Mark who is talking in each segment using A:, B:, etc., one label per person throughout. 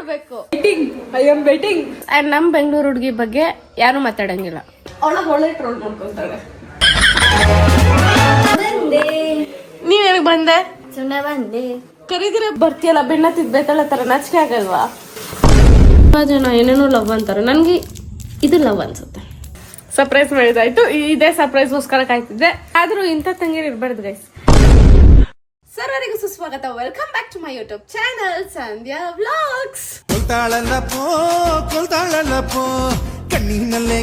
A: ಹೋಗ್ಬಿಡ್ಬೇಕು. I am waiting. And ನಮ್ ಬೆಂಗಳೂರು ಹುಡುಗಿ ಬಗ್ಗೆ ಯಾರು ಮಾತಾಡಂಗಿಲ್ಲ. ಒಳ್ಳೆ ಟ್ರೋಲ್ ಮಾಡ್ಕೊಂತಾಳೆ. ನೀವೇನಕ್ ಬಂದೆ?
B: ಸುಮ್ಮನೆ ಬಂದೆ.
A: ಕರೀದಿರ ಬರ್ತೀಯಲ್ಲ, ಬೆಣ್ಣ ತಿದ್ಬೇತಾಳ ತರ ನಾಚಿಕೆ ಆಗಲ್ವಾ? ತುಂಬಾ ಜನ ಏನೇನೋ ಲವ್ ಅಂತಾರೆ, ನನ್ಗೆ ಇದು ಲವ್ ಅನ್ಸುತ್ತೆ. ಸರ್ಪ್ರೈಸ್ ಮಾಡಿದಾಯ್ತು. ಇದೇ ಸರ್ಪ್ರೈಸ್ಗೋಸ್ಕರ ಕಾಯ್ತಿದ್ದೆ, ಆದ್ರೂ ಇಂಥ ತಂಗಿರು ಇರ್ಬಾರ್ದು ಗೈಸ್. ಸರ್ವರಿಗೂ ಸುಸ್ವಾಗತ. Welcome back to my YouTube channel Sandhya vlogs.
C: ಕೊಲ್ತಾಳಲ್ಲಪ್ಪೋ ಕಣ್ಣಿನಲ್ಲೇ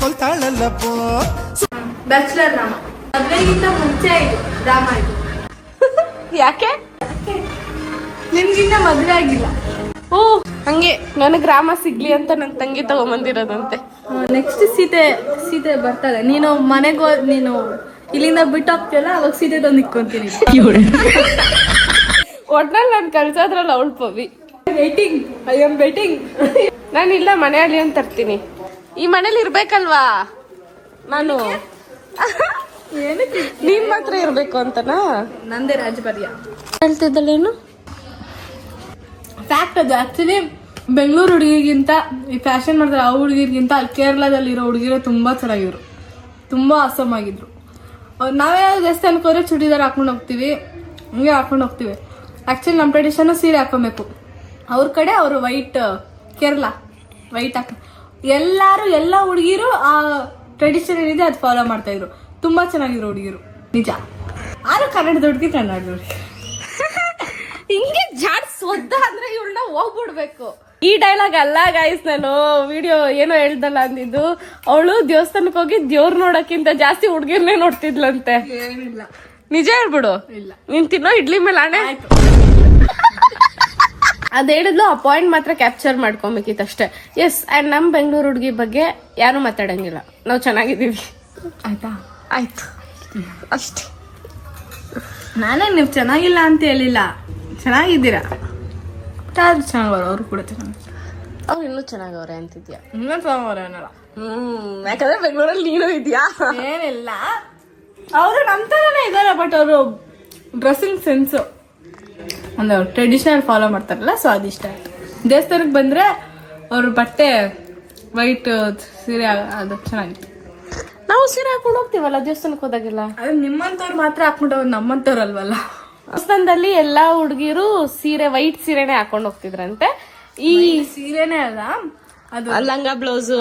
C: ಕೊಲ್ತಾಳಲ್ಲಪ್ಪೋ.
B: ಬ್ಯಾಚುಲರ್ ಡ್ರಾಮಾ ಮದ್ವೆಗಿಂತ ಮುಂಚೆ ಇದು ಡ್ರಾಮಾ ಇದು.
A: ಯಾಕೆ?
B: ನಿಮ್ಗಿನ್ನ ಮದ್ವೆ ಆಗಿಲ್ಲ.
A: ಓ ಹಂಗೆ ನನಗ್ ರಾಮ ಸಿಗ್ಲಿ ಅಂತ ನನ್ ತಂಗಿ ತಗೊಂಬಂದಿರೋದಂತೆ.
B: ನೆಕ್ಸ್ಟ್ ಸೀತೆ ಬರ್ತಾಳೆ. ನೀನು ಮನೆಗೆ ನೀನು ಇಲ್ಲಿಂದ ಬಿಟ್ಟು ಹೋಗ್ತೀಯಲ್ಲ, ಅವಾಗ ಸೀತೆ ತಂದು ಇಕ್ಕೊಂತೀನಿ.
A: ಒಟ್ನಲ್ಲಿ ನಾನು ಕಳ್ಸೋದ್ರಲ್ಲ ಅವಳು Pavi.
B: Waiting, I am waiting.
A: ನಾನು ಇಲ್ಲ ಮನೆಯಲ್ಲಿ ಅಂತ ತರ್ತೀನಿ. ಈ ಮನೇಲಿ ಇರ್ಬೇಕಲ್ವಾ ನಾನು?
B: ಏನಕ್ಕೆ?
A: ನೀನ್ ಮಾತ್ರ ಇರ್ಬೇಕು ಅಂತನಾ?
B: ನಂದೇ ರಾಜಭರ್ಯ.
A: ಹೇಳ್ತಿದ್ದಲ್ಲೇನು?
B: ಫ್ಯಾಕ್ಟ್ ಅದು. ಆಕ್ಚುಲಿ ಬೆಂಗಳೂರು ಹುಡುಗಿಗಿಂತ ಈ ಫ್ಯಾಷನ್ ಮಾಡ್ತಾರೆ ಆ ಹುಡುಗಿರ್ಗಿಂತ ಅಲ್ಲಿ ಕೇರಳದಲ್ಲಿರೋ ಹುಡುಗಿರು ತುಂಬಾ ಚೆನ್ನಾಗಿದ್ರು, ತುಂಬಾ ಆಸಮ್ ಆಗಿದ್ರು. ನಾವೇ ದೇವಸ್ಥಾನಕ್ಕೆ ಹೋದ್ರೆ ಚೂಡಿದಾರ್ ಹಾಕೊಂಡು ಹೋಗ್ತೀವಿ, ಹಂಗೆ ಹಾಕೊಂಡು ಹೋಗ್ತೀವಿ. ಆಕ್ಚುಲಿ ನಮ್ಮ ಟ್ರೆಡಿಷನ್ ಸೀರೆ ಹಾಕೊಬೇಕು. ಅವ್ರ ಕಡೆ ಅವರು ವೈಟ್, ಕೇರಳ ವೈಟ್ ಎಲ್ಲ ಹುಡುಗಿರು ಆ ಟ್ರೆಡಿಷನ್ ಏನಿದೆ ಅದು ಫಾಲೋ ಮಾಡ್ತಾ ಇದ್ರು. ತುಂಬಾ ಚೆನ್ನಾಗಿದ್ರು ಹುಡುಗಿರು, ನಿಜ. ಆದ್ರೂ ಕನ್ನಡದ ಹುಡುಗಿ
A: ಹಿಂಗೆ ಜಾಡ್ಸ್ ಒದ್ದ ಅಂದ್ರೆ ಇವಳನ್ನ ಹೋಗ್ಬಿಡ್ಬೇಕು. ಈ ಡೈಲಾಗ್ ಅಲ್ಲ ಗೈಸ್, ನಾನು ವಿಡಿಯೋ ಏನೋ ಹೇಳ್ದಲ್ಲ ಅಂದಿದ್ದು. ಅವಳು ದೇವಸ್ಥಾನಕ್ಕೆ ಹೋಗಿ ದೇವ್ರ ನೋಡಕ್ಕಿಂತ ಜಾಸ್ತಿ ಹುಡ್ಗಿರ್ನೇ ನೋಡ್ತಿದ್ಲಂತೆ.
B: ಏನಿಲ್ಲ,
A: ನಿಜ ಹೇಳ್ಬಿಡು.
B: ಇಲ್ಲ
A: ನೀನ್ ತಿನ್ನೋ ಇಡ್ಲಿ ಮೇಲೆ ಆಣೆ. ಅದ್ ಹೇಳಿದ್ಲು, ಆ ಪಾಯಿಂಟ್ ಮಾತ್ರ ಕ್ಯಾಪ್ಚರ್ ಮಾಡ್ಕೊಬೇಕಿತ್ತಷ್ಟೇ. ಎಸ್. ಅಂಡ್ ನಮ್ ಬೆಂಗಳೂರು ಹುಡುಗಿ ಬಗ್ಗೆ ಯಾರು ಮಾತಾಡಂಗಿಲ್ಲ, ನಾವು ಚೆನ್ನಾಗಿದ್ದೀವಿ.
B: ಆಯ್ತಾ?
A: ಆಯ್ತು ಅಷ್ಟೇ.
B: ನಾನೇ ನೀವು ಚೆನ್ನಾಗಿಲ್ಲ ಅಂತ ಹೇಳಿಲ್ಲ, ಚೆನ್ನಾಗಿದ್ದೀರಾ. ಚೆನ್ನಾಗವ್ರೆ, ಅವರು ಕೂಡ ಚೆನ್ನಾಗಿ.
A: ಅವ್ರು ಇನ್ನೂ ಚೆನ್ನಾಗವ್ರೆ ಅಂತಿದ್ಯಾ?
B: ಇನ್ನೂ ಚೆನ್ನಾಗವ್ರೆ ಅನ್ನಲ್ಲ.
A: ಯಾಕಂದ್ರೆ ಬೆಂಗಳೂರಲ್ಲಿ ನೀನು ಇದೆಯಾ?
B: ಏನಿಲ್ಲ, ಅವರು ನಮ್ಮ ಥರನೇ ಇದ್ದಾರೆ. ಬಟ್ ಅವರು ಡ್ರೆಸ್ಸಿಂಗ್ ಸೆನ್ಸ್ ಒಂದು ಟ್ರೆಡಿಷನಲ್ ಫಾಲೋ ಮಾಡ್ತಾರಲ್ಲ, ಸೊ ಅದಿಷ್ಟ ಆಯ್ತು. ದೇವಸ್ಥಾನಕ್ಕೆ ಬಂದ್ರೆ ಅವ್ರ ಬಟ್ಟೆ ವೈಟ್ ಸೀರೆ ಅದು ಚೆನ್ನಾಗಿತ್ತು.
A: ನಾವು ಸೀರೆ ಹಾಕೊಂಡು ಹೋಗ್ತೀವಲ್ಲ ದೇವಸ್ಥಾನಕ್ಕೆ ಹೋದಾಗೆಲ್ಲ.
B: ಅದು ನಿಮ್ಮಂತವ್ರು ಮಾತ್ರ ಹಾಕೊಂಡು ನಮ್ಮಂತವ್ರಲ್ವಲ್ಲ.
A: ದೇವಸ್ಥಾನದಲ್ಲಿ ಎಲ್ಲಾ ಹುಡುಗಿರು ಸೀರೆ, ವೈಟ್ ಸೀರೆನೆ ಹಾಕೊಂಡು ಹೋಗ್ತಿದ್ರಂತೆ. ಈ
B: ಸೀರೆನೇ ಅಲ್ಲ, ಅದು
A: ಲಂಗ ಬ್ಲೌಸು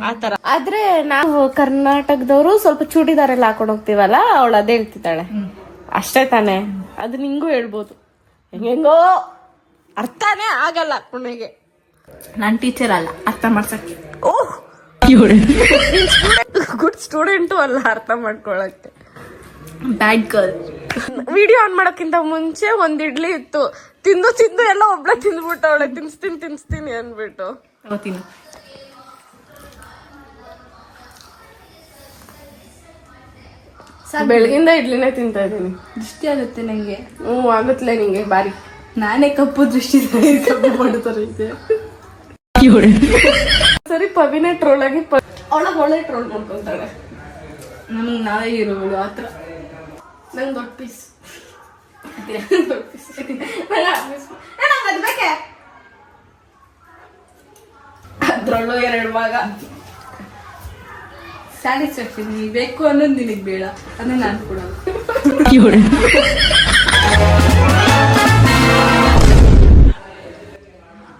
A: ಆತರ. ಆದ್ರೆ ನಾವು ಕರ್ನಾಟಕದವರು ಸ್ವಲ್ಪ ಚೂಡಿದಾರ್ ಎಲ್ಲ ಹಾಕೊಂಡು ಹೋಗ್ತೀವಲ್ಲ, ಅವಳು ಅದೇ ಹೇಳ್ತಿದ್ದಾಳೆ. ಅಷ್ಟೇ ತಾನೆ? ಅದು ನಿಂಗೂ ಹೇಳ್ಬೋದು. ಹೆಂಗೆಂಗೋ ಅರ್ಥನೇ ಆಗಲ್ಲ ಕೊನೆಗೆ.
B: ನಾನ್ ಟೀಚರ್ ಅಲ್ಲ ಅರ್ಥ ಮಾಡ್ಸಕ್ಕೆ.
A: ಓಹ್, ಗುಡ್ ಸ್ಟೂಡೆಂಟು ಅಲ್ಲ ಅರ್ಥ ಮಾಡ್ಕೊಳಕ್ಕೆ.
B: Bad girl.
A: ವಿಡಿಯೋ ಆನ್ ಮಾಡೋಕ್ಕಿಂತ ಮುಂಚೆ ಒಂದ್ ಇಡ್ಲಿ ಇತ್ತು, ತಿಂದು ಎಲ್ಲ ಒಬ್ಳೆ ತಿಂದ್ಬಿಟ್ಟವಳೆ. ತಿನ್ಸ್ತೀನಿ ಅನ್ಬಿಟ್ಟು. ಬೆಳಗಿಂದ ಇಡ್ಲಿನೇ ತಿಂತಾ ಇದೀನಿ.
B: ದೃಷ್ಟಿ ಆಗುತ್ತೆ ನಂಗೆ.
A: ಆಗುತ್ತಲೇ ನಿಂಗೆ ಬಾರಿ.
B: ನಾನೇ ಕಪ್ಪು ದೃಷ್ಟಿ ಕಪ್ಪು ಮಾಡ್ತಾರೆ.
A: ಸರಿ, ಪವಿನೇ ಟ್ರೋಲ್ ಆಗಿ ಒಳ್ಳೆ ಟ್ರೋಲ್ ಮಾಡ್ಕೊಂತಾಳೆ.
B: ನಮ್ಗೆ ನಾವೇ ಇರೋಳು ಆತರ.
A: ನಂಗೆ ದೊಡ್ಡ ಪೀಸ್. ಅದ್ರೊಳ್ಳು 2 ಭಾಗ.
B: ಸ್ಯಾಟಿಸ್ಫ್ಯಾಕ್ಷನ್ ನೀ ಬೇಕು ಅನ್ನೋದು ನಿನಗೆ ಬೇಡ, ಅದನ್ನ ನಾನು ಕೂಡ.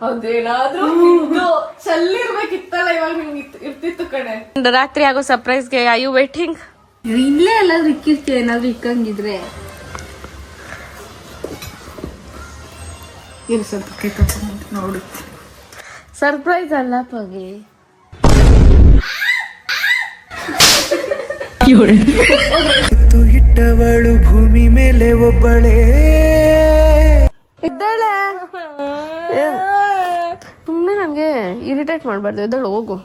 A: ಅದೇನಾದ್ರೂ ಚಲ್ಲಿರ್ಬೇಕಿತ್ತಲ್ಲ, ಇವಾಗ ನಿಮ್ಗೆ ಇರ್ತಿತ್ತು ಕಡೆ. ರಾತ್ರಿ ಆಗೋ ಸರ್ಪ್ರೈಸ್ಗೆ ಐ ಯು ವೇಟಿಂಗ್?
B: ಇಲ್ಲೇ ಎಲ್ಲಾದ್ರೂ ಇಕ್ಕಿರ್ತೀವಿ, ಏನಾದ್ರೂ ಇಕ್ಕಂಗಿದ್ರೆ ಇರು ಸ್ವಲ್ಪ ನೋಡು.
A: ಸರ್ಪ್ರೈಸ್ ಅಲ್ಲ ಪವಿ,
C: ಇಟ್ಟವಳು ಭೂಮಿ ಮೇಲೆ ಒಬ್ಬಳೇ
A: ಇದ್ದಾಳೆ. ಸುಮ್ಮನೆ ನಂಗೆ ಇರಿಟೇಟ್ ಮಾಡ್ಬಾರ್ದು. ಇದ್ದಾಳೆ, ಹೋಗು.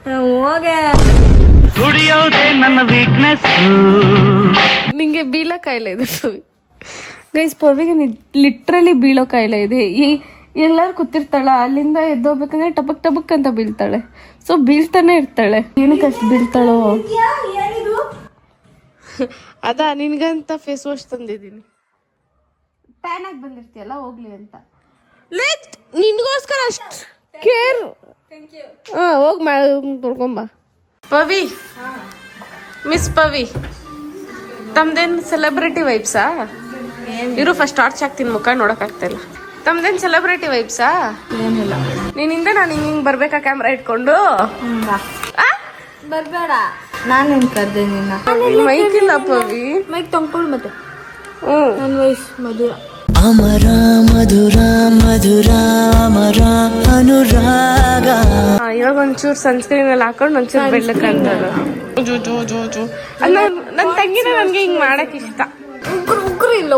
B: ಹೋಗೆ.
C: ನನ್ನ ವೀಕ್ನೆಸ್.
A: ನಿಂಗೆ ಬೀಳೋ ಕಾಯಿಲೆ ಇದೆ ಗೈಸ್. ಪವಿಗೆ ಲಿಟ್ರಲಿ ಬೀಳೋ ಕಾಯಿಲೆ ಇದೆ. ಎಲ್ಲಾರು ಕೂತಿರ್ತಾಳ, ಅಲ್ಲಿಂದ ಎದ್ದೋಗ್ಬೇಕಂದ್ರೆ ಟಬಕ್ ಅಂತ ಬೀಳ್ತಾಳೆ. ಸೊ ಬೀಳ್ತಾನೆ ಇರ್ತಾಳೆ. ಏನಕ್ಕೆ ಅಷ್ಟು ಬೀಳ್ತಾಳೋ? ಅದಾ ನಿನ್ಗಂತ ಫೇಸ್ ವಾಶ್ ತಂದಿದ್ದೀನಿ. ಟ್ಯಾನ್ ಆಗಿ ಬಂದಿರ್ತೀಯಲ್ಲ, ಹೋಗ್ಲಿ ಅಂತ. ನಿನ್ಗೋಸ್ಕರ ಅಷ್ಟು ಕೇರ್. ಹಾ ಹೋಗಿ ತೊಳ್ಕೊಂಬ. ಪವಿ, ಮಿಸ್ ಪವಿ, ತಮ್ದೇನ್ ಸೆಲೆಬ್ರಿಟಿ ವೈಬ್ಸಾ? ಇರು ಫಸ್ಟ್ ಟಾರ್ಚ್ ಹಾಕ್ತೀನಿ, ಮುಖ ನೋಡಕ್ ಆಗ್ತಾ ಇಲ್ಲ. ತಮ್ದೇನ್ ಸೆಲೆಬ್ರಿಟಿ ವೈಬ್ಸಾ?
B: ಏನಿಲ್ಲ.
A: ನೀನಿಂದ ನಾನು ಹಿಂಗ್ ಬರ್ಬೇಕಾ ಕ್ಯಾಮ್ರಾ ಇಟ್ಕೊಂಡು?
B: ಬರ್ಬೇಡ, ನಾನೇನ್ ಕರ್ದೆ ನಿನ್ನ.
A: ಮೈಕ್ ಇಲ್ಲ ಪವಿ.
B: ಮೈಕ್ ತೊಂದ್ಕೊಳ್ ಮತ್ತೆ.
A: ಹ್ಮ್,
B: ನನ್ನ ವಯಸ್ಸು ಮಧುರ.
C: ಅಮರ ಮಧುರ ಮಧುರ ಅಮರ ಅನುರಾಗ.
A: ಇವಾಗ ಒಂಚೂರು ಸನ್ಸ್ಕ್ರೀನ್ ಎಲ್ಲ ಹಾಕೊಂಡು ಒಂಚೂರು ಬೆಳ್ಳಕ್ ಕಾಣ್ತದ. Zoo zoo zoo zoo. ಅಲ್ಲ ನನ್ ತಂಗಿನ ನನ್ಗೆ ಹಿಂಗ್ ಮಾಡಕ್ ಇಷ್ಟ.
B: ಉಗ್ರು ಇಲ್ಲ.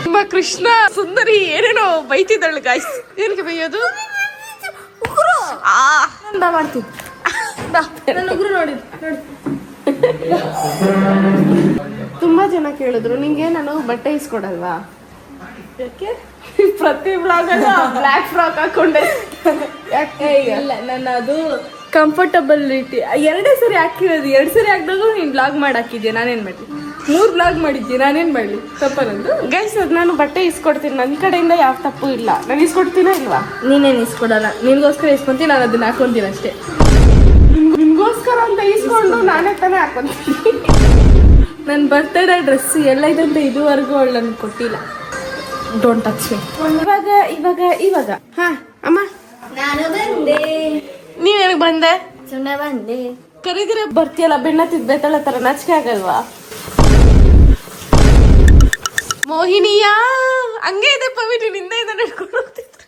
A: ತುಂಬಾ ಕೃಷ್ಣ ಸುಂದರಿ ಏನೇನೋ ಬೈತಿದ್ದಾಳೆ ಗಾಯ್ಸ್. ಏನಕ್ಕೆ ಬೈಯೋದು?
B: ಮಾಡ್ತೀನಿ. ನನ್ನ ಉಗ್ರು ನೋಡಿ.
A: ತುಂಬಾ ಜನ ಕೇಳಿದ್ರು ನಿಂಗೆ ನಾನು ಬಟ್ಟೆ ಇಸ್ಕೊಡಲ್ವಾ? ಯಾಕೆ ಪ್ರತಿ ಬ್ಲಾಗ್ ಬ್ಲಾಕ್ ಫ್ರಾಕ್ ಹಾಕೊಂಡೆ? ಯಾಕೆ?
B: ಇಲ್ಲ, ನನ್ನ ಅದು ಕಂಫರ್ಟಬಲಿಟಿ. 2 ಸರಿ ಹಾಕಿರೋದು. 2 ಸರಿ ಹಾಕಿದಾಗ ನೀನ್ ಬ್ಲಾಗ್ ಮಾಡಿ ಹಾಕಿದ್ಯಾ, ನಾನೇನ್ ಮಾಡ್ಲಿ? 3 ಬ್ಲಾಗ್ ಮಾಡಿದ್ಯಾ, ನಾನೇನ್ ಮಾಡ್ಲಿ? ತಪ್ಪನಂದು
A: ಗೈಸ್, ನಾನು ಬಟ್ಟೆ ಇಸ್ಕೊಡ್ತೀನಿ. ನನ್ನ ಕಡೆಯಿಂದ ಯಾವ ತಪ್ಪು ಇಲ್ಲ. ನಾನು ಇಸ್ಕೊಡ್ತೀನ ಇಲ್ವಾ?
B: ನೀನೇನ್ ಇಸ್ಕೊಡಲ್ಲ. ನಿನ್ಗೋಸ್ಕರ ಇಸ್ಕೊಂತೀನಿ, ನಾನು ಅದನ್ನ ಹಾಕೊಂತೀನಿ ಅಷ್ಟೇ.
A: ನಿಮ್ಗೋಸ್ಕರ ಅಂತ ಇಸ್ಕೊಂಡು ನಾನೇ ತಾನೇ ಹಾಕೊಂತೀನಿ.
B: ನನ್ನ ಬರ್ತ್ಡೇ ಡ್ರೆಸ್ ಎಲ್ಲ ಇದೆ ಅಂತ ಇದುವರೆಗೂ ಅವಳು ನನ್ಗೆ ಕೊಟ್ಟಿಲ್ಲ. Don't touch me.
A: ಇವಾಗ ಹಾ ಅಮ್ಮ,
B: ನಾನು ಬಂದೆ.
A: ನೀವೇನಕ್ಕೆ ಬಂದೆ?
B: ಸುಮ್ಮನೆ ಬಂದೆ.
A: ಕರೀದಿರ ಬರ್ತೀಯಲ್ಲ, ಬೆಣ್ಣ ತಿದ್ಬೇತಲ್ಲ ತರ ನಾಚಿಕೆ ಆಗಲ್ವಾ? ಮೋಹಿನಿಯ ಹಂಗೆ ಇದೆ ಪವಿ, ನೀನ್ ಹಿಂದೆ ನಡ್ಕೊಂಡು ಹೋಗ್ತಿದ್ರು.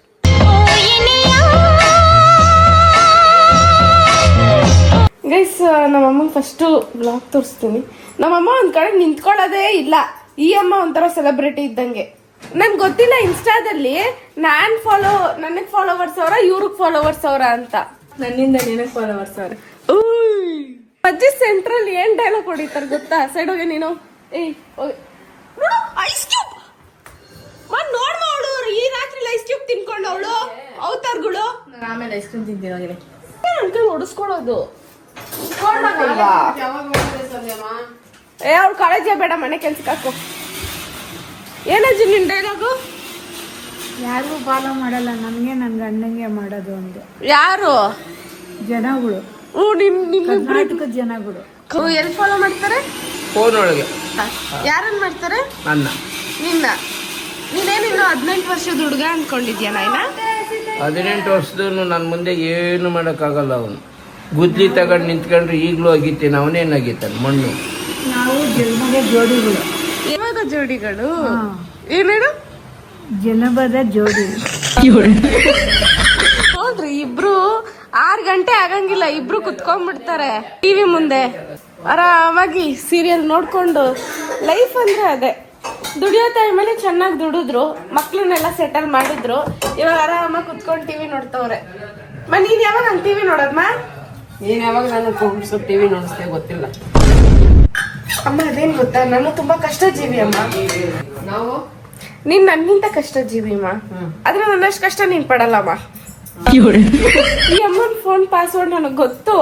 A: ಗೈಸ್, ನಮ್ಮಮ್ಮಂಗೆ ಫಸ್ಟು ಬ್ಲಾಗ್ ತೋರಿಸ್ತೀನಿ. ನಮ್ಮಮ್ಮ ಒಂದ್ ಕಡೆ ನಿಂತ್ಕೊಳ್ಳೋದೇ ಇಲ್ಲ. ಈ ಅಮ್ಮ ಒಂಥರ ಸೆಲೆಬ್ರಿಟಿ ಇದ್ದಂಗೆ. ನನ್ಗೆ ಗೊತ್ತಿಲ್ಲ ಇನ್ಸ್ಟಾದಲ್ಲಿ ನನಗ್ ಫಾಲೋವರ್ಸ್ ಅವರ, ಇವ್ರಿಗೆ ಫಾಲೋವರ್ಸ್ ಅವರ ಅಂತ.
B: ನನ್ನಿಂದ ನಿನಗೆ ಫಾಲೋವರ್ಸ್ ಅವ್ರೆ.
A: ಅಜ್ಜಿ ಸೆಂಟ್ರಲ್ ಏನ್ ಡೈಲಾಗ್ ಹೊಡಿತಾರೆ ಗೊತ್ತಾ? ಸೈಡ್ ಹೋಗಿ ನೀನು. ಐಸ್ ಕ್ಯೂಬ್ ನೋಡ್ಮ, ಅವಳು ಈ ರಾತ್ರಿ ಐಸ್ ಕ್ಯೂಬ್ ತಿನ್ಕೊಂಡು ಅವಳು ಅವತಾರ್ಗಳು.
B: ನಾನು ಆಮೇಲೆ ಐಸ್ ಕ್ರೀಮ್ ತಿಂತೀನಿ.
A: ಅನ್ಕೊಂಡು ಹೊಡಿಸ್ಕೊಳ್ಳೋದು ಅವ್ಳು ಕಾಲೇಜೇ ಬೇಡ, ಮನೆ ಕೆಲ್ಸಕ್ಕೆ ಹಾಕೋ. ಏನಜ್ಜಿ ನಿನ್ ಡೈಲಾಗು?
B: ಯಾರಿಗೂ ಫಾಲೋ ಮಾಡಲ್ಲ, ನನಗೆ ನನ್ನ ಗಂಡಂಗೆ ಮಾಡೋದು ಒಂದು.
A: ಯಾರು
B: ಜನಗಳು? ಕರ್ನಾಟಕದ ಜನಗಳು.
A: ಎಲ್ಲಿ ಫಾಲೋ ಮಾಡ್ತಾರೆ?
D: ಫೋನ್ ಒಳಗೆ.
A: ಯಾರನ್ನ ಮಾಡ್ತಾರೆ?
D: ನನ್ನ.
A: ನಿನ್ನ. ನೀನೇನಿನ್ನು 18 ವರ್ಷದ ಹುಡುಗ ಅನ್ಕೊಂಡಿದ್ಯಾ? ನಾಯಿನ
D: 18 ವರ್ಷದವನು ನನ್ನ ಮುಂದೆ ಏನು ಮಾಡೋಕ್ಕಾಗಲ್ಲ. ಅವನು ಗುದ್ಲಿ ತಗೊಂಡು ನಿಂತ್ಕೊಂಡ್ರೆ ಈಗಲೂ ಅಗಿತೇನೆ, ಅವನೇನು ಅಗಿತಾನೆ ಮಣ್ಣು.
B: ನಾವು ಜನ್ಮದ ಜೋಡಿಗಳು.
A: ಇವಾಗ ಜೋಡಿಗಳು ಏನೇನು?
B: ಜನಪದ ಜೋಡಿ.
A: ನೋಡ್ರಿ, ಇಬ್ರು 6 ಗಂಟೆ ಆಗಂಗಿಲ್ಲ, ಇಬ್ರು ಕುತ್ಕೊಂಡ್ಬಿಡ್ತಾರೆ ಟಿವಿ ಮುಂದೆ ಆರಾಮಾಗಿ ಸೀರಿಯಲ್ ನೋಡ್ಕೊಂಡು. ಲೈಫ್ ಅಂದ್ರೆ ಅದೇ. ದುಡಿಯೋ ಟೈಮಲ್ಲಿ ಚೆನ್ನಾಗಿ ದುಡಿದ್ರು, ಮಕ್ಳನ್ನೆಲ್ಲ ಸೆಟಲ್ ಮಾಡಿದ್ರು. ಇವಾಗ ಆರಾಮಾಗಿ ಕುತ್ಕೊಂಡು ಟಿವಿ ನೋಡ್ತವ್ರೆ. ನೀನ್ ಯಾವಾಗ ನಂಗೆ ಟಿವಿ ನೋಡೋದ್ಮಾ?
E: ನೀನ್ ಯಾವಾಗ ನಾನು ಟಿವಿ ನೋಡಿಸ್ತೇ ಗೊತ್ತಿಲ್ಲ.
A: ಅಮ್ಮ ಅದೇನ್ ಗೊತ್ತಾ, ನಾನು ತುಂಬಾ ಕಷ್ಟ ಜೀವಿ ಅಮ್ಮ.
E: ನಾವು
A: ನೀನ್ ನನ್ಗಿಂತ ಕಷ್ಟ ಜೀವಿ ಅಮ್ಮ. ಆದ್ರೆ ನನ್ನಷ್ಟು ಕಷ್ಟ ನೀನ್ ಪಡಲ್ಲಮ್ಮ. ಈ ಅಮ್ಮನ ಫೋನ್ ಪಾಸ್ವರ್ಡ್ ನನಗ್ ಗೊತ್ತು,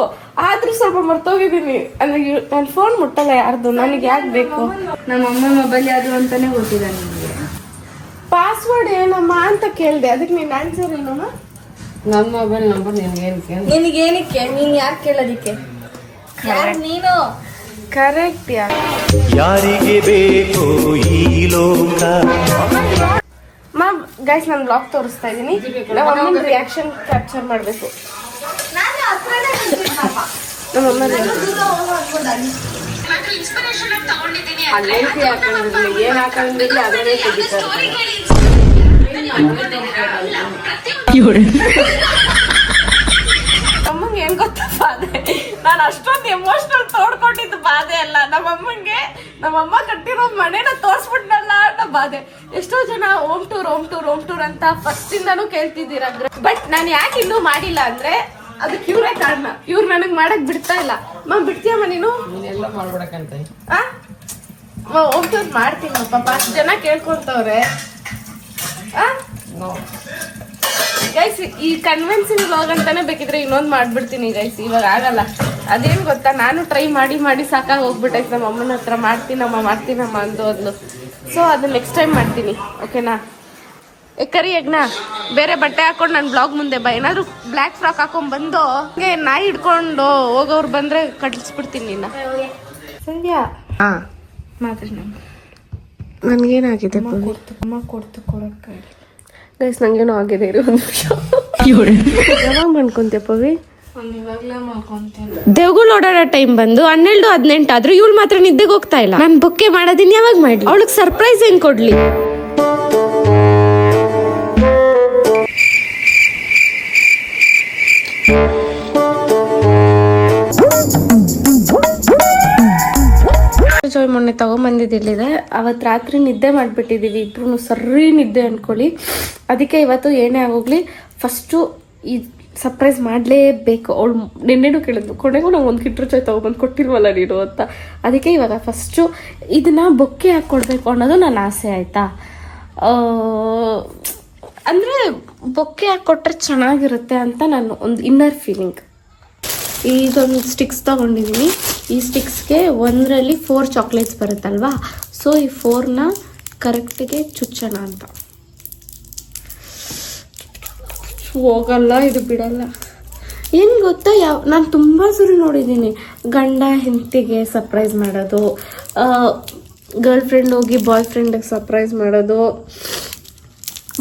A: ಆದ್ರೂ ಸ್ವಲ್ಪ ಮರ್ತೋಗಿದ್ದೀನಿ. ಅಂದ್ರೆ ನನ್ ಫೋನ್ ಮುಟ್ಟಲ್ಲ ಯಾರ್ದು, ನನಗೆ ಯಾಕೆ ಬೇಕು?
B: ನಮ್ಮ ಅಮ್ಮ ಮೊಬೈಲ್ ಯಾವುದು ಅಂತಾನೆ ಗೊತ್ತಿಲ್ಲ ನಿಮಗೆ.
A: ಪಾಸ್ವರ್ಡ್ ಏನಮ್ಮ ಅಂತ ಕೇಳ್ದೆ, ಅದಕ್ಕೆ ನೀನ್ ಆನ್ಸರ್ ಏನಮ್ಮ?
E: ನನ್ನ ಮೊಬೈಲ್ ನಂಬರ್ ನಿನ್ಗೇನಕ್ಕೆ?
B: ನಿನಗೇನಕ್ಕೆ? ನೀನ್ ಯಾರು ಕೇಳೋದಿಕ್ಕೆ? ಯಾರು ನೀನು?
A: ಕರೆಕ್ಟ್.
C: ಯಾರಿಗೆ ಬೇಕು ಈ ಲೋಕ?
A: ಗೈಸ್, ನಾನು ಬ್ಲಾಗ್ ತೋರಿಸ್ತಾ ಇದೀನಿ. ನಮ್ಮ ಅಮ್ಮನ ರಿಯಾಕ್ಷನ್ ಕ್ಯಾಪ್ಚರ್ ಮಾಡ್ಬೇಕು. ನಮ್ಮಮ್ಮ
E: ಅಲ್ಲೇಂತಿ ಹಾಕೊಂಡಿರ್ಲಿ, ಏನ್ ಹಾಕೊಂಡಿರ್ಲಿ ಅದನ್ನೇ ತೆಗಿತಾರೆ.
A: ನಮ್ಮಂಗೆ ಏನ್ ಗೊತ್ತಾ ಬಾಧೆ? ನಾನು ಅಷ್ಟೊಂದು ಎಮೋಷನಲ್ ತೋಡ್ಕೊಂಡಿದ್ದು ಬಾಧೆ ಅಲ್ಲ. ನಮ್ಮಮ್ಮ ಕಟ್ಟಿರೋ ಮನೇನ ತೋರ್ಸ್ಬಿಟ್ನಲ್ಲ ಅನ್ನೋ ಬಾಧೆ. ಎಷ್ಟೋ ಜನ ಹೋಮ್ ಟೂರ್ ಅಂತ ಫಸ್ಟ್ ಇಂದಾನು ಕೇಳ್ತಿದ್ದೀರ. ಬಟ್ ನಾನು ಯಾಕೆ ಇನ್ನೂ ಮಾಡಿಲ್ಲ ಅಂದ್ರೆ ಅದಕ್ಕೆ ಇವ್ರೇ ಕಾರಣ. ಇವ್ರು ನನಗ್ ಮಾಡಕ್ ಬಿಡ್ತಾ ಇಲ್ಲ. ಬಿಡ್ತೀಯಮ್ಮ ನೀನು?
E: ನೀನೆಲ್ಲ ಮಾಡ್ಬಿಡಕಂತ.
A: ಹೋಮ್ ಟೂರ್ ಮಾಡ್ತೀನಿ ಪಾಪ, ಅಷ್ಟು ಜನ ಕೇಳ್ಕೊಂತವ್ರೆ. ಗೈಸ್, ಈ ಕನ್ವಿನ್ಸಿಂಗ್ ವ್ಲಾಗ್ ಅಂತಾನೆ ಬೇಕಿದ್ರೆ ಇನ್ನೊಂದು ಮಾಡ್ಬಿಡ್ತೀನಿ ಗೈಸ್. ಇವಾಗ ಆಗಲ್ಲ. ಅದೇನ್ ಗೊತ್ತಾ, ನಾನು ಟ್ರೈ ಮಾಡಿ ಸಾಕಾಗಿ ಹೋಗ್ಬಿಟ್ಟೈತೆ. ನಮ್ಮ ಅಮ್ಮನ ಹತ್ರ ಮಾಡ್ತೀನಮ್ಮ ಅಂದು ಅಂದ್ಲು. ಸೊ ಅದನ್ನ ನೆಕ್ಸ್ಟ್ ಟೈಮ್ ಮಾಡ್ತೀನಿ, ಓಕೆನಾ? ಕರಿ ಯಜ್ಞ ಬೇರೆ ಬಟ್ಟೆ ಹಾಕೊಂಡು ನನ್ನ ಬ್ಲಾಗ್ ಮುಂದೆ ಬಾ. ಏನಾದ್ರು ಬ್ಲ್ಯಾಕ್ ಫ್ರಾಕ್ ಹಾಕೊಂಡ್ ಬಂದು ಹಂಗೆ ನಾಯಿ ಹಿಡ್ಕೊಂಡು ಹೋಗೋರು ಬಂದ್ರೆ ಕಟ್ಲಿಸ್ಬಿಡ್ತೀನಿ ನಿನ್ನ.
B: ಸಂಧ್ಯಾ
A: ಹಾ
B: ಮಾತ್ರ
A: ನನ್ಗೇನಾಗಿದೆ
B: ಅಮ್ಮ ಕೊಡ್ತು ಕೊಡಕ್ಕೆ
A: ಗೈಸ್ ನಂಗೇನೋ ಆಗಿದೆ ಇರಿ ಒಂದು ನಿಮಿಷ. ಯಾವಾಗ ಮಾಡ್ಕೊಂತೀಯ ಪವಿ?
B: ಇವಾಗಲೇ ಮಾಡ್ಕೊಂತೀನಿ.
A: ದೇವ್ಗಳು ಓಡಾಡೋ ಟೈಮ್ ಬಂದು 12-18 ಆದ್ರೂ ಇವಳು ಮಾತ್ರ ನಿದ್ದೆಗೆ ಹೋಗ್ತಾ ಇಲ್ಲ. ನಾನು ಬೊಕ್ಕೆ ಮಾಡೋದಿನ್ ಯಾವಾಗ ಮಾಡ್ಲಿ? ಅವಳಿಗೆ ಸರ್ಪ್ರೈಸ್ ಏನ್ ಕೊಡ್ಲಿ? ಮೊನ್ನೆ ತಗೊಂಬಂದಿದ್ದಿಲ್ಲಿದೆ, ಅವತ್ತು ರಾತ್ರಿ ನಿದ್ದೆ ಮಾಡಿಬಿಟ್ಟಿದ್ದೀವಿ ಇಬ್ರು, ಸರಿ ನಿದ್ದೆ ಅಂದ್ಕೊಳ್ಳಿ. ಅದಕ್ಕೆ ಇವತ್ತು ಏನೇ ಆಗೋಗ್ಲಿ ಫಸ್ಟು ಈ ಸರ್ಪ್ರೈಸ್ ಮಾಡಲೇಬೇಕು. ಅವಳು ನಿನ್ನೆನೂ ಕೇಳಿದ್ಲು, ಕೊನೆಗೂ ನಂಗೆ ಒಂದು ಕಿಟ್ರು ಚಾಯ್ ತೊಗೊಬಂದು ಕೊಟ್ಟಿಲ್ವಲ್ಲ ನೀನು ಅಂತ. ಅದಕ್ಕೆ ಇವಾಗ ಫಸ್ಟು ಇದನ್ನ ಬೊಕ್ಕೆ ಹಾಕ್ಕೊಡ್ಬೇಕು ಅನ್ನೋದು ನನ್ನ ಆಸೆ, ಆಯಿತಾ? ಅಂದರೆ ಬೊಕ್ಕೆ ಹಾಕ್ಕೊಟ್ರೆ ಚೆನ್ನಾಗಿರುತ್ತೆ ಅಂತ ನಾನು ಒಂದು ಇನ್ನರ್ ಫೀಲಿಂಗ್. ಇದೊಂದು ಸ್ಟಿಕ್ಸ್ ತೊಗೊಂಡಿದ್ದೀನಿ. ಈ ಸ್ಟಿಕ್ಸ್ಗೆ ಒಂದರಲ್ಲಿ 4 ಚಾಕ್ಲೇಟ್ಸ್ ಬರುತ್ತಲ್ವಾ, ಸೊ ಈ 4ನ ಕರೆಕ್ಟಿಗೆ ಚುಚ್ಚೋಣ ಅಂತ. ಹೋಗಲ್ಲ, ಇದು ಬಿಡಲ್ಲ. ಏನು ಗೊತ್ತಾ, ನಾನು ತುಂಬ ಸರಿ ನೋಡಿದ್ದೀನಿ ಗಂಡ ಹೆಂಡತಿಗೆ ಸರ್ಪ್ರೈಸ್ ಮಾಡೋದು, ಗರ್ಲ್ ಫ್ರೆಂಡ್ ಹೋಗಿ ಬಾಯ್ ಫ್ರೆಂಡಿಗೆ ಸರ್ಪ್ರೈಸ್ ಮಾಡೋದು,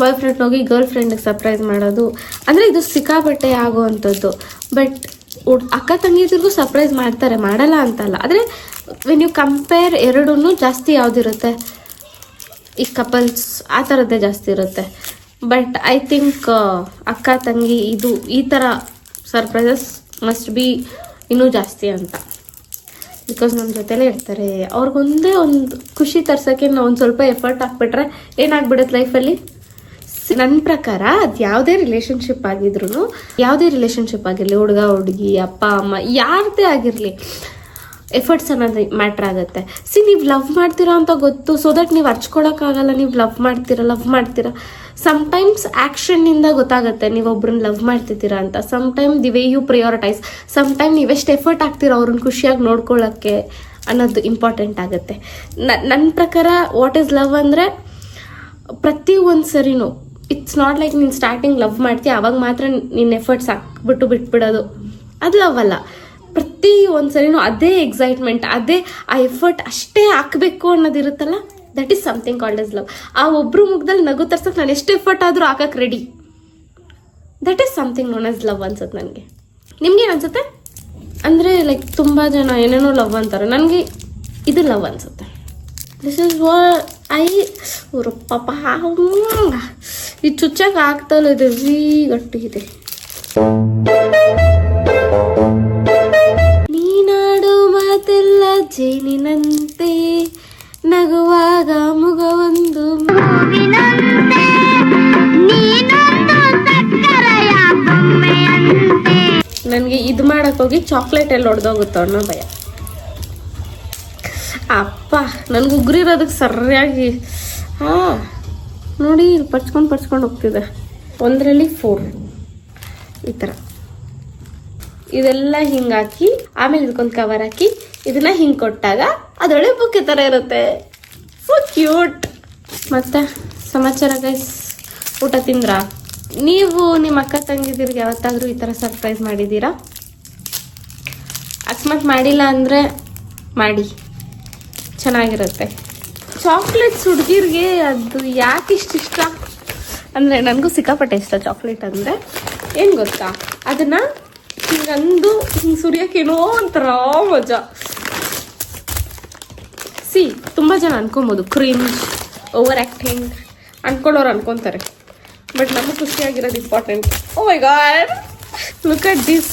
A: ಬಾಯ್ ಫ್ರೆಂಡ್ ಹೋಗಿ ಗರ್ಲ್ ಫ್ರೆಂಡಿಗೆ ಸರ್ಪ್ರೈಸ್ ಮಾಡೋದು. ಅಂದರೆ ಇದು ಸಿಕ್ಕಾಪಟ್ಟೆ ಆಗೋವಂಥದ್ದು. ಬಟ್ ಅಕ್ಕ ತಂಗಿದ್ರಿಗೂ ಸರ್ಪ್ರೈಸ್ ಮಾಡ್ತಾರೆ, ಮಾಡಲ್ಲ ಅಂತಲ್ಲ. ಆದರೆ ವೆನ್ ಯು ಕಂಪೇರ್ ಎರಡೂ ಜಾಸ್ತಿ ಯಾವುದಿರುತ್ತೆ, ಈ ಕಪಲ್ಸ್ ಆ ಥರದ್ದೇ ಜಾಸ್ತಿ ಇರುತ್ತೆ. ಬಟ್ ಐ ಥಿಂಕ್ ಅಕ್ಕ ತಂಗಿ ಈ ಥರ ಸರ್ಪ್ರೈಸಸ್ ಮಸ್ಟ್ ಬಿ ಇನ್ನೂ ಜಾಸ್ತಿ ಅಂತ. ಬಿಕಾಸ್ ನಮ್ಮ ಜೊತೆಲೇ ಇರ್ತಾರೆ, ಅವ್ರಿಗೊಂದೇ ಒಂದು ಖುಷಿ ತರ್ಸೋಕ್ಕೆ ನಾವು ಒಂದು ಸ್ವಲ್ಪ ಎಫರ್ಟ್ ಹಾಕ್ಬಿಟ್ರೆ ಏನಾಗ್ಬಿಡುತ್ತೆ ಲೈಫಲ್ಲಿ. ನನ್ನ ಪ್ರಕಾರ ಅದು ಯಾವುದೇ ರಿಲೇಷನ್ಶಿಪ್ ಆಗಿದ್ರು, ಯಾವುದೇ ರಿಲೇಷನ್ಶಿಪ್ ಆಗಿರಲಿ, ಹುಡುಗ ಹುಡುಗಿ, ಅಪ್ಪ ಅಮ್ಮ, ಯಾರದೇ ಆಗಿರಲಿ, ಎಫರ್ಟ್ಸ್ ಅನ್ನೋದು ಮ್ಯಾಟ್ರ್ ಆಗುತ್ತೆ. ನೀವು ಲವ್ ಮಾಡ್ತೀರಾ ಅಂತ ಗೊತ್ತು, ಸೊ ದಟ್ ನೀವು ಹರ್ಚ್ಕೊಳಕ್ಕಾಗಲ್ಲ. ನೀವು ಲವ್ ಮಾಡ್ತೀರಾ ಸಮ್ಟೈಮ್ಸ್ ಆ್ಯಕ್ಷನ್ನಿಂದ ಗೊತ್ತಾಗುತ್ತೆ ನೀವು ಒಬ್ರನ್ನ ಲವ್ ಮಾಡ್ತಿದ್ದೀರಾ ಅಂತ. Sometime the way you prioritise, sometime ನೀವೆಷ್ಟು ಎಫರ್ಟ್ ಹಾಕ್ತೀರಾ ಅವ್ರನ್ನ ಖುಷಿಯಾಗಿ ನೋಡ್ಕೊಳ್ಳೋಕ್ಕೆ ಅನ್ನೋದು ಇಂಪಾರ್ಟೆಂಟ್ ಆಗುತ್ತೆ. ನನ್ನ ಪ್ರಕಾರ ವಾಟ್ ಈಸ್ ಲವ್ ಅಂದರೆ, ಪ್ರತಿ ಒಂದು ಸರಿನೂ ಇಟ್ಸ್ ನಾಟ್ ಲೈಕ್ ನೀನು ಸ್ಟಾರ್ಟಿಂಗ್ ಲವ್ ಮಾಡ್ತೀಯ ಆವಾಗ ಮಾತ್ರ ನಿನ್ನ ಎಫರ್ಟ್ಸ್ ಹಾಕ್ಬಿಟ್ಟು ಬಿಟ್ಬಿಡೋದು, ಅದು ಲವ್ ಅಲ್ಲ. ಪ್ರತಿ ಒಂದು ಸರಿನೂ ಅದೇ ಎಕ್ಸೈಟ್ಮೆಂಟ್, ಅದೇ ಆ ಎಫರ್ಟ್ ಅಷ್ಟೇ ಹಾಕಬೇಕು ಅನ್ನೋದಿರುತ್ತಲ್ಲ, that is something called as love. ಆ ಒಬ್ರು ಮುಖದಲ್ಲಿ ನಗು ತರ್ಸಕ್ಕೆ ನಾನು ಎಷ್ಟು ಎಫರ್ಟ್ ಆದರೂ ಹಾಕಕ್ಕೆ ready, that is something known as love ಅನ್ಸುತ್ತೆ ನನಗೆ. ನಿಮ್ಗೇನು ಅನ್ಸುತ್ತೆ? ಅಂದರೆ ಲೈಕ್ ತುಂಬ ಜನ ಏನೇನೋ ಲವ್ ಅಂತಾರೆ, ನನಗೆ ಇದು ಲವ್ ಅನ್ಸುತ್ತೆ. ದಿಸ್ ಇಸ್ ಪಾಪ ಈ ಚುಚ್ಚಕ್ಕೆ ಆಗ್ತಲ್ಲ, ಇದು ಗಟ್ಟಿಗಿದೆ. ನೀನಾಡು ಮಾತೆಲ್ಲ ಜೇನಿನಂತೆ, ನಗುವಾಗ ಮುಗವೊಂದು ನನಗೆ ಇದು ಮಾಡಕ್ ಹೋಗಿ ಚಾಕ್ಲೇಟ್ ಎಲ್ಲ ಹೊಡೆದೋಗುತ್ತೋ ಅನ್ನೋ ಭಯ. ಅಪ್ಪ ನನ್ಗೆ ಉಗುರಿರೋದಕ್ಕೆ ಸರಿಯಾಗಿ ನೋಡಿ ಪರ್ಚ್ಕೊಂಡು ಹೋಗ್ತಿದೆ. ಒಂದರಲ್ಲಿ 4 ಈ ಥರ ಇದೆಲ್ಲ ಹಿಂಗೆ ಹಾಕಿ, ಆಮೇಲೆ ಇದಕ್ಕೊಂದು ಕವರ್ ಹಾಕಿ ಇದನ್ನ ಹಿಂಗೆ ಕೊಟ್ಟಾಗ ಅದೊಳ್ಳೆ ಬುಕ್ಕೆ ಥರ ಇರುತ್ತೆ. So cute. ಮತ್ತೆ ಸಮಾಚಾರ ಗೈಸ್, ಊಟ ತಿಂದ್ರಾ? ನೀವು ನಿಮ್ಮ ಅಕ್ಕ ತಂಗಿದಿರಿಗೆ ಯಾವತ್ತಾದರೂ ಈ ಥರ ಸರ್ಪ್ರೈಸ್ ಮಾಡಿದ್ದೀರಾ? ಅಕಸ್ಮಾತ್ ಮಾಡಿಲ್ಲ ಅಂದರೆ ಮಾಡಿ, ಚೆನ್ನಾಗಿರುತ್ತೆ. ಚಾಕ್ಲೇಟ್ಸ್ ಹುಡುಗಿರಿಗೆ ಅದು ಯಾಕೆ ಇಷ್ಟ ಅಂದರೆ, ನನಗೂ ಸಿಕ್ಕಾಪಟ್ಟೆ ಇಷ್ಟ ಚಾಕ್ಲೇಟ್ ಅಂದರೆ. ಏನು ಗೊತ್ತಾ, ಅದನ್ನು ಹಿಂಗಂದು ಹಿಂಗೆ ಸುರಿಯೋಕ್ಕೇನೋ ಒಂಥರ ಮಜಾ. ತುಂಬ ಜನ ಅನ್ಕೊಬೋದು ಕ್ರಿಂಜ್, ಓವರ್ ಆ್ಯಕ್ಟಿಂಗ್ ಅನ್ಕೊಳ್ಳೋರು ಅನ್ಕೊತಾರೆ. ಬಟ್ ನಮಗೆ ಖುಷಿಯಾಗಿರೋದು important. Oh my god, look at this.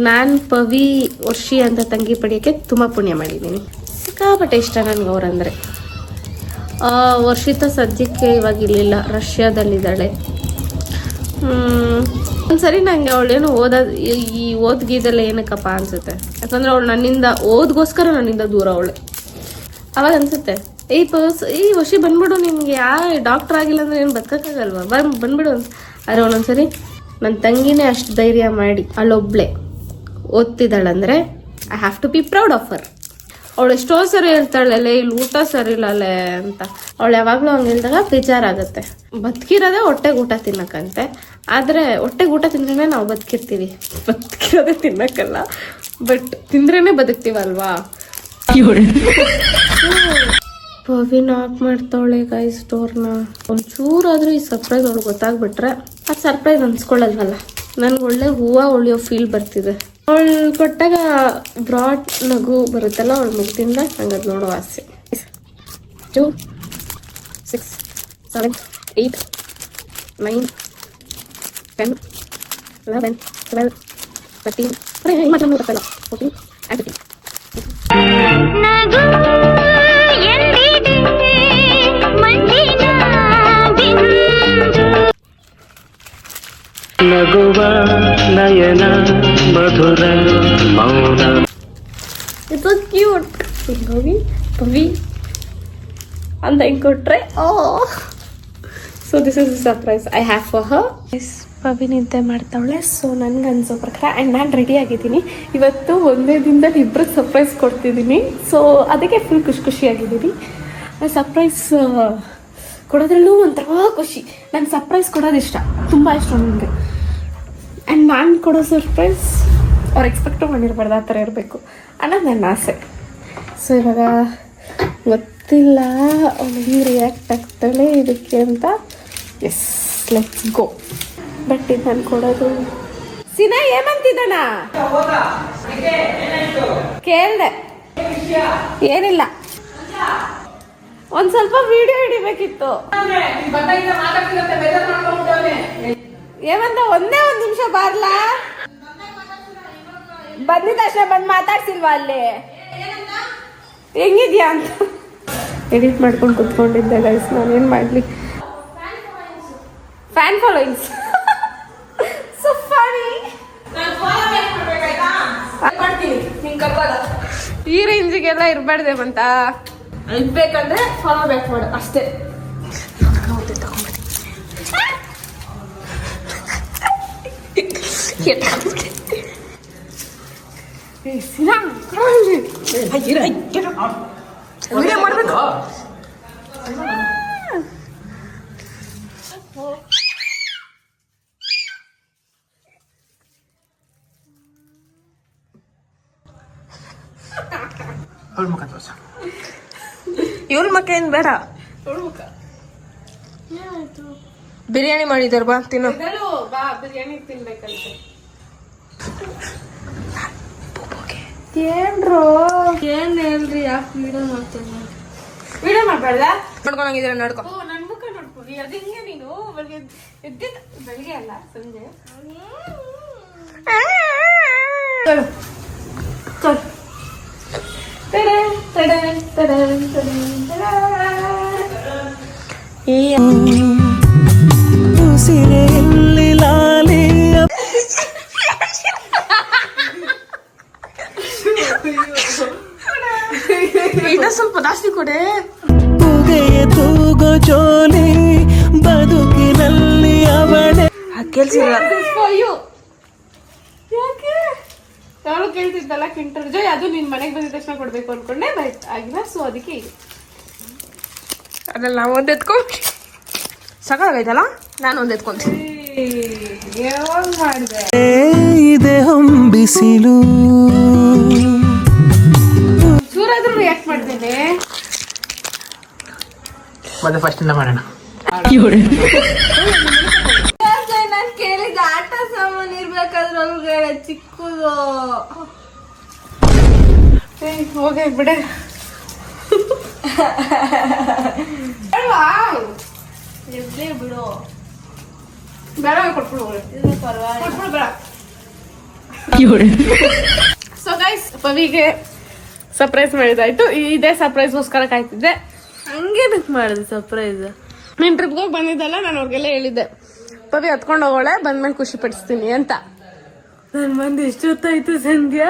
A: ನಾನು ಪವಿ ವರ್ಷಿ ಅಂತ ತಂಗಿ ಪಡೆಯೋಕ್ಕೆ ತುಂಬ ಪುಣ್ಯ ಮಾಡಿದ್ದೀನಿ. ಸಿಕ್ಕಾಪಟ್ಟೆ ಇಷ್ಟ ನನಗೆ ಅವರಂದರೆ. ವರ್ಷಿತ ಸದ್ಯಕ್ಕೆ ಇವಾಗ ಇರಲಿಲ್ಲ, ರಷ್ಯಾದಲ್ಲಿದ್ದಾಳೆ. ಒಂದ್ಸರಿ ನಂಗೆ ಅವಳೇನು ಈ ಓದ್ಗಿದೆಲ್ಲ ಏನಕ್ಕಪ್ಪ ಅನ್ಸುತ್ತೆ. ಯಾಕಂದರೆ ಅವಳು ಓದ್ಗೋಸ್ಕರ ನನ್ನಿಂದ ದೂರ ಅವಳೆ. ಅವಾಗ ಅನ್ಸುತ್ತೆ, ಈ ವರ್ಷಿ ಬಂದ್ಬಿಡು, ನಿಮ್ಗೆ ಡಾಕ್ಟರ್ ಆಗಿಲ್ಲ ಅಂದರೆ ಏನು ಬದುಕೋಕ್ಕಾಗಲ್ವಾ, ಬಂದ್ಬಿಡು ಅಂತ. ಆದರೆ ಒಂದೊಂದ್ಸರಿ ನನ್ನ ತಂಗಿನೇ ಅಷ್ಟು ಧೈರ್ಯ ಮಾಡಿ ಅಲ್ಲೊಬ್ಳೆ ಓದ್ತಿದ್ದಾಳಂದರೆ I have to be proud of her. ಅವಳು ಎಷ್ಟೋ ಸರಿ ಹೇಳ್ತಾಳೆ ಇಲ್ಲಿ ಊಟ ಸರಿ ಇಲ್ಲಲೇ ಅಂತ. ಅವಳು ಯಾವಾಗ್ಲೂ ಹಂಗೆ ಹೇಳಿದಾಗ ಬೇಜಾರಾಗತ್ತೆ. ಬದುಕಿರೋದೇ ಹೊಟ್ಟೆಗೆ ಊಟ ತಿನ್ನಕ್ಕಂತೆ, ಆದ್ರೆ ಹೊಟ್ಟೆಗೆ ಊಟ ತಿಂದ್ರೇನೆ ನಾವು ಬದುಕಿರ್ತೀವಿ, ಬದುಕಿರೋದೇ ತಿನ್ನಕ್ಕಲ್ಲ, ಬಟ್ ತಿಂದ್ರೇನೆ ಬದುಕ್ತೀವಲ್ವಾ. ಪವಿ ನಾಕ್ ಮಾಡ್ತಾವಳೆ ಗೈಸ್ ಡೋರ್ನ. ಒಂಚೂರಾದ್ರೂ ಈ ಸರ್ಪ್ರೈಸ್ ಅವಳು ಗೊತ್ತಾಗ್ಬಿಟ್ರೆ ಅದು ಸರ್ಪ್ರೈಸ್ ಅನ್ಸ್ಕೊಳ್ಳಲ್ವಲ್ಲ. ನನ್ಗೆ ಒಳ್ಳೆ ಹೂವು ಒಳಿಯೋ ಫೀಲ್ ಬರ್ತಿದೆ. ಅವಳು ಕೊಟ್ಟಾಗ ಬ್ರಾಡ್ ನಗು ಬರುತ್ತಲ್ಲ ಅವಳ ಮುಗ್ದಿಂದ, ನಂಗೆ ಅದು ನೋಡೋ ಆಸೆ. 2 6 7 8 9 10 11 12 13 14 and 15.
C: ನಗುವ ನಯನ ಮಧುರ ಮೌನ.
A: It's so cute. Pvi and then ಕೊಟ್ರೆ so this is surprise I have for her. Pavi ನಿದ್ದೆ ಮಾಡ್ತಾವಳೆ. ಸೊ ನನ್ಗೆ ಅನ್ಸೋ ಪ್ರಕಾರ ಆ್ಯಂಡ್ ನಾನು ರೆಡಿ ಆಗಿದ್ದೀನಿ. ಇವತ್ತು ಒಂದೇ ದಿನದಲ್ಲಿ ಇಬ್ಬರಿಗೆ ಸರ್ಪ್ರೈಸ್ ಕೊಡ್ತಿದ್ದೀನಿ. ಸೊ ಅದಕ್ಕೆ ಫುಲ್ ಖುಷಿಯಾಗಿದ್ದೀನಿ. ಸರ್ಪ್ರೈಸ್ ಕೊಡೋದ್ರಲ್ಲೂ ಒಂಥರ ಖುಷಿ. ನಂಗೆ ಸರ್ಪ್ರೈಸ್ ಕೊಡೋದು ಇಷ್ಟ, ತುಂಬ ಇಷ್ಟ ನನಗೆ. ಆ್ಯಂಡ್ ನಾನು ಕೊಡೋ ಸರ್ಪ್ರೈಸ್ ಅವ್ರು ಎಕ್ಸ್ಪೆಕ್ಟು ಮಾಡಿರ್ಬಾರ್ದು, ಆ ಥರ ಇರಬೇಕು ಅನ್ನೋದು ನನ್ನ ಆಸೆ. ಸೊ ಇವಾಗ ಗೊತ್ತಿಲ್ಲ ಅವಳಿಗೆ ರಿಯಾಕ್ಟ್ ಆಗ್ತಾಳೆ ಇದಕ್ಕೆ ಅಂತ. S, let's go. ಬಟ್ ಇದು ನಾನು ಕೊಡೋದು ಸಿನಾ ಏಮಂತಿದ್ದಾನ ಕೇಳ್ದೆ. ಏನಿಲ್ಲ, ಒಂದ್ ಸ್ವಲ್ಪ ವಿಡಿಯೋ ಹಿಡಿಬೇಕಿತ್ತು. ಏಮಂತ ಒಂದೇ ಒಂದ್ ನಿಮಿಷ ಬಾರ್ಲಾ. ಬಂದಿದ್ದ ತಕ್ಷಣ ಬಂದು ಮಾತಾಡ್ಸಿಲ್ವಾ ಅಲ್ಲಿ ಹೆಂಗಿದ್ಯಾ ಅಂತ ಎಡಿಟ್ ಮಾಡ್ಕೊಂಡು ಕುತ್ಕೊಂಡಿದ್ದೆ ಗೈಸ್. ನಾನೇನ್ ಮಾಡ್ಲಿ. Fan followings so funny. ಈ ರೇಂಜಿಗೆಲ್ಲ ಇರ್ಬಾರ್ದೆ ಮಂತ. ಇರ್ಬೇಕಂದ್ರೆ ಫಾಲೋ ಬ್ಯಾಕ್ ಮಾಡು ಅಷ್ಟೇ. ಮಾಡ್ಬೇಕು.
B: ಇವಳ ಮಕ್ಕ ಏನ್ ಬೇಡ, ಬಿರಿಯಾನಿ ಮಾಡಿದಾರ ಬಾ ತಿನ್ನು.
A: ಬಿರಿಯಾನಿ ತಿನ್ಬೇಕಂತೆ. ಏನ್ರೋ
B: ಏನ್ ಹೇಳ್ರಿ, ಯಾಕೆ ವಿಡಿಯೋ ಮಾಡ್ತೀನಿ?
A: ವಿಡಿಯೋ ಮಾಡ್ಬೇಡ.
B: ನೋಡ್ಕೊಂಡಂಗಿದ್ರೆ ನೋಡ್ಕೊ.
A: ನನ್ ಮುಖ ನೋಡ್ಕೊಳ್ಳಿ. ಅದು ಹಿಂಗೆ ನೀನು ಬೆಳಿಗ್ಗೆ ಎದ್ದಿದ್ದ, ಬೆಳಿಗ್ಗೆ ಅಲ್ಲ ಸಂಜೆ.
C: ಉಸಿರೆಯಲ್ಲಿ ಲಾಲಿಯ
B: ಇನ್ನ ಸ್ವಲ್ಪ ಜಾಸ್ತಿ ಕೊಡೆ.
C: ಪುಗೆಯ ತೂಗೋ ಜೋಲಿ ಬದುಕಿನಲ್ಲಿ ಅವಳೆ.
B: ಕೆಲ್ಸಿಲ್ಲ
A: ಯಾಕೆ ಯಾರು ಕೇಳ್ತಿದ್ದಲ್ಲ ಕಿಂಟರ್ ಜೋಯ್, ಅದು ನಿನ್ ಮನೆಗೆ ಬಂದಿದ ತಕ್ಷಣ ಕೊಡ್ಬೇಕು ಅನ್ಕೊಂಡೆ, ಬಟ್ ಆಗಿಲ್ಲ. ಸೊ ಅದಕ್ಕೆ ಇದು
B: ಅದ್ರಲ್ಲಿ ನಾವು ಒಂದ್ ಎತ್ಕೊಂಡ್ ಸಾಕಾಗೈತಲ್ಲ, ನಾನು ಒಂದ್ ಎತ್ಕೊಂತೀನಿ.
A: ಯಾವಾಗ ಮಾಡಿದೆ
C: ಇದೆ ಹೊಂಬಿಸಿಲು.
A: ಚೂರಾದ್ರೂ ರಿಯಾಕ್ಟ್ ಮಾಡ್ತೇನೆ.
D: ಮತ್ತೆ ಫಸ್ಟ್ ಇಂದ ಮಾಡೋಣ.
B: ನಾನು ಕೇಳಿದ ಆಟ ಸಾಮಾನು ಇರ್ಬೇಕಾದ್ರೆ ಒಳಗಡೆ ಚಿಕ್ಕದು.
A: ಹೋಗಿ ಬಿಡೆ.
B: ಇರ್ಲಿ ಬಿಡು,
A: ಬೇಡ ಕೊಟ್ಬಿಡು. ಕೊಟ್ಬಿಡು ಬೇಡ. ಸೊ ಗೈಸ್, ಪವಿಗೆ ಸರ್ಪ್ರೈಸ್ ಮಾಡಿದಾಯ್ತು. ಇದೇ ಸರ್ಪ್ರೈಸ್ಗೋಸ್ಕರ ಕಾಯ್ತಿದ್ದೆ.
B: ಹಂಗೇನಕ್ ಮಾಡಿದೆ ಸರ್ಪ್ರೈಸ್?
A: ನೀನ್ ಟ್ರಿಪ್ಗೆ ಹೋಗಿ ಬಂದಿದ್ದಲ್ಲ, ನಾನು ಅವ್ರಿಗೆಲ್ಲ ಹೇಳಿದ್ದೆ ಪವಿ ಹತ್ಕೊಂಡು ಹೋಗೋಳೆ, ಬಂದ್ಮೇಲೆ ಖುಷಿ ಪಡಿಸ್ತೀನಿ ಅಂತ.
B: ನನ್ ಬಂದು ಎಷ್ಟೊತ್ತಾಯ್ತು ಸಂಧ್ಯಾ.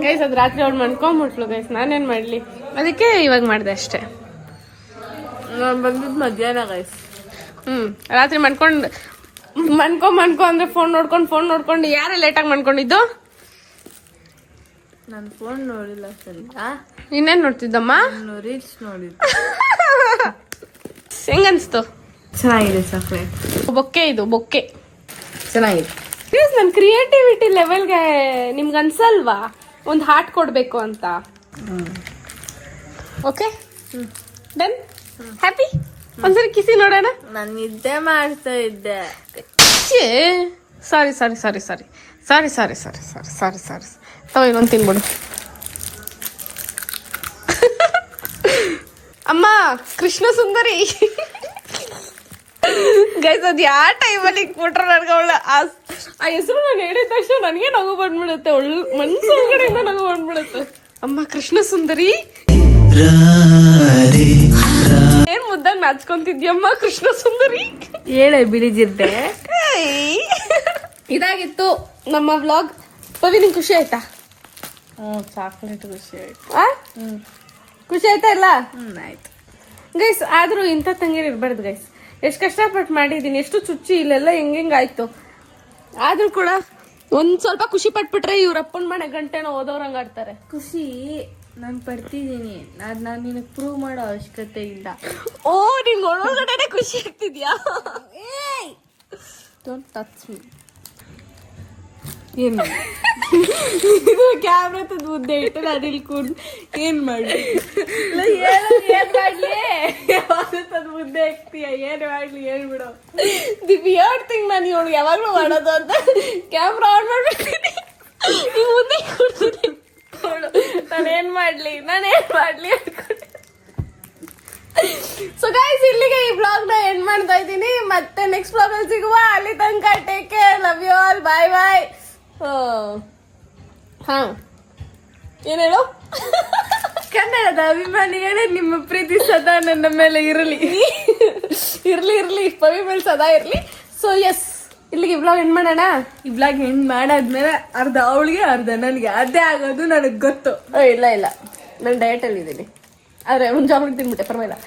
A: ಗೈಸ್ ಅದು ರಾತ್ರಿ ಅವ್ಳು ಮನ್ಕೊಂಬಿಟ್ಲು ಗೈಸ್, ನಾನೇನ್ ಮಾಡ್ಲಿ, ಅದಕ್ಕೆ ಇವಾಗ ಮಾಡಿದೆ ಅಷ್ಟೇ.
B: ನಾನು ಬಂದಿದ್ದು ಮಧ್ಯಾಹ್ನ ಗೈಸ್.
A: ರಾತ್ರಿ ಮನ್ಕೊ ಅಂದ್ರೆ ಫೋನ್ ನೋಡ್ಕೊಂಡು ಯಾರೇ ಲೇಟಾಗಿ ಮನ್ಕೊಂಡಿದ್ದು.
B: ನಾನು ಫೋನ್ ನೋಡಿಲ್ಲ ಸರಿ
A: ಇನ್ನೇನ್ ನೋಡ್ತಿದ್ದಮ್ಮ?
B: ರೀಲ್ಸ್ ನೋಡಿದ್ದೆ.
A: ಹೆಂಗನ್ಸ್ತು?
B: ಚೆನ್ನಾಗಿದೆ ಚಾಕ್ಲೇಟ್.
A: ಬೊಕ್ಕೆ ಇದು ಬೊಕ್ಕೆ
B: ಚೆನ್ನಾಗಿದೆ.
A: ಪ್ಲೀಸ್ ನನ್ನ ಕ್ರಿಯೇಟಿವಿಟಿ ಲೆವೆಲ್ಗೆ ನಿಮ್ಗೆ ಅನ್ಸಲ್ವಾ ಒಂದು ಹಾರ್ಟ್ ಕೊಡ್ಬೇಕು ಅಂತ? Okay done. ಹ್ಯಾಪಿ? ಒಂದ್ಸರಿ ಕಿಸಿ ನೋಡೋಣ.
B: ನಾನು ನಿದ್ದೆ ಮಾಡ್ತಾ ಇದ್ದೆ.
A: ಸಾರಿ ಸಾರಿ ಸಾರಿ ಸಾರಿ ಸಾರಿ ಸಾರಿ ಸಾರಿ ಸಾರಿ ಸಾರಿ ಸಾರಿ ತಗೋ ಇನ್ನೊಂದು ತಿನ್ಬಿಡು. ಅಮ್ಮ ಕೃಷ್ಣ ಸುಂದರಿ ಗೈಸ್, ಅದು ಯಾವ ಟೈಮಲ್ಲಿ ಕೊಟ್ರು ನನಗೆ ಅವಳ ಆ ಹೆಸರು ನಾನು ಹೇಳಿದ ತಕ್ಷಣ ನನಗೆ ನಗು ಬಂದ್ಬಿಡುತ್ತೆ. ಮನ್ಸು ಒಳಗಡೆಯಿಂದ ನಗು ಬಂದ್ಬಿಡುತ್ತೆ. ಅಮ್ಮ ಕೃಷ್ಣ ಸುಂದರಿ ಏನ್ ಮುದ್ದಾಗ ನಾಚ್ಕೊಂತಿದ್ಯಮ್ಮ ಕೃಷ್ಣ ಸುಂದರಿ.
B: ಹೇಳೆ ಬಿಳಿಜಿರ್ದೆ.
A: ಇದಾಗಿತ್ತು ನಮ್ಮ ವ್ಲಾಗ್. ಪವಿ ನಿಂಗೆ ಖುಷಿ ಆಯ್ತಾ?
B: ಚಾಕ್ಲೇಟ್ ಖುಷಿ ಆಯ್ತು.
A: ಖುಷಿ ಆಯ್ತಾ ಇಲ್ಲ?
B: ಆಯ್ತು
A: ಗೈಸ್. ಆದ್ರೂ ಇಂಥ ತಂಗಿರು ಇರ್ಬಾರ್ದು ಗೈಸ್. ಎಷ್ಟು ಕಷ್ಟಪಟ್ಟು ಮಾಡಿದೀನಿ, ಎಷ್ಟು ಚುಚ್ಚಿ ಇಲ್ಲೆಲ್ಲ ಹೆಂಗಾಯ್ತು. ಆದ್ರೂ ಕೂಡ ಒಂದ್ ಸ್ವಲ್ಪ ಖುಷಿ ಪಟ್ಬಿಟ್ರೆ ಇವ್ರ ಅಪ್ಪನ ಮನೆ ಗಂಟೆನ ಓದೋರಂಗ ಆಡ್ತಾರೆ.
B: ಖುಷಿ ನಾನು ಪಡ್ತಿದ್ದೀನಿ. ನಾನು ನಿನಗೆ ಪ್ರೂವ್ ಮಾಡೋ ಅವಶ್ಯಕತೆ ಇಲ್ಲ.
A: ಓ ನಿನ್ ಒಳಗಡೆ ಖುಷಿ ಆಗ್ತಿದ್ಯಾ? Don't touch me.
B: ಏನು
A: ಇದು ಕ್ಯಾಮ್ರಾ ತಂದು ಮುದ್ದೆ ಇಟ್ಟು ನಾನು ಇಲ್ಲಿ ಕೂಡ್ ಏನ್ ಮಾಡಿ ಏನ್ ಮಾಡ್ಲಿ? ತಂದು ಮುದ್ದೆ ಹಾಕ್ತೀಯ? ಏನ್ ಮಾಡ್ಲಿ ಹೇಳ್ಬಿಡು. ದಿ ವಿಯರ್ಡ್ ಥಿಂಗ್, ನಾನು ಇವಳು ಯಾವಾಗ್ಲೂ ಮಾಡೋದು ಅಂತ ಕ್ಯಾಮ್ರಾ ಆನ್ ಮಾಡ್ಬಿಡ್ತೀನಿ. ಈ ಮುದ್ದೆ ಕೊಡ್ತೀನಿ. ನಾನೇನ್ ಮಾಡ್ಲಿ ಅನ್ಕೊಂಡೆ. ಸೊ ಗೈಸ್, ಇಲ್ಲಿಗೆ ಈ ಬ್ಲಾಗ್ ನ ಎಂಡ್ ಮಾಡ್ತಾ ಇದ್ದೀನಿ. ಮತ್ತೆ ನೆಕ್ಸ್ಟ್ ಬ್ಲಾಗ್ ಅಲ್ಲಿ ಸಿಗುವ. ಅಲ್ಲಿ ತನಕ take care, love you all, bye bye. ಹಾ ಏನ್ ಹೇಳು?
B: ಕನ್ನಡದ ಅಭಿಮಾನಿಗಳೇ, ನಿಮ್ಮ ಪ್ರೀತಿ ಸದಾ ನನ್ನ ಮೇಲೆ ಇರಲಿ.
A: ಇರ್ಲಿ ಪವಿ ಮೇಲೆ ಸದಾ ಇರ್ಲಿ. ಸೊ ಎಸ್, ಇಲ್ಲಿಗೆ ಬ್ಲಾಗ್ ಎಂಡ್ ಮಾಡೋಣ.
B: ಈ ಬ್ಲಾಗ್ ಹೆಂಗ್ ಮಾಡಾದ್ಮೇಲೆ ಅರ್ಧ ಅವಳಿಗೆ ಅರ್ಧ ನನಗೆ ಅದೇ ಆಗೋದು ನನಗೆ ಗೊತ್ತು.
A: ಇಲ್ಲ ನಾನು ಡಯಟ್ ಅಲ್ಲಿ ಇದ್ದೀನಿ. ಆದ್ರೆ ಒಂದು ಚಾಕ್ಲೇಟ್ ತಿನ್ಬಿಟ್ಟೆ, ಪರವಾಗಿಲ್ಲ.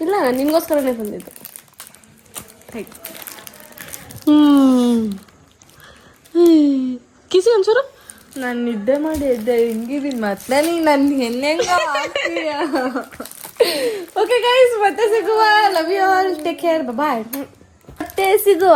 A: ಇಲ್ಲ ನಾನು ನಿನ್ಗೋಸ್ಕರನೇ ತಂದಿದ್ದು. ಕಿಸಿ ಒಂಚೂರು.
B: ನಾನು ನಿದ್ದೆ ಮಾಡಿ ಎದ್ದೆ, ಹೆಂಗಿದೀನಿ ಮತ್ತೆ ನೀ ನನ್ ಹೆಂಗ.
A: ಓಕೆ ಗೈಸ್, ಮತ್ತೆ ಸಿಗುವ. Love you all, take care, bye.
B: ಮತ್ತೆ ಸಿಗುವ.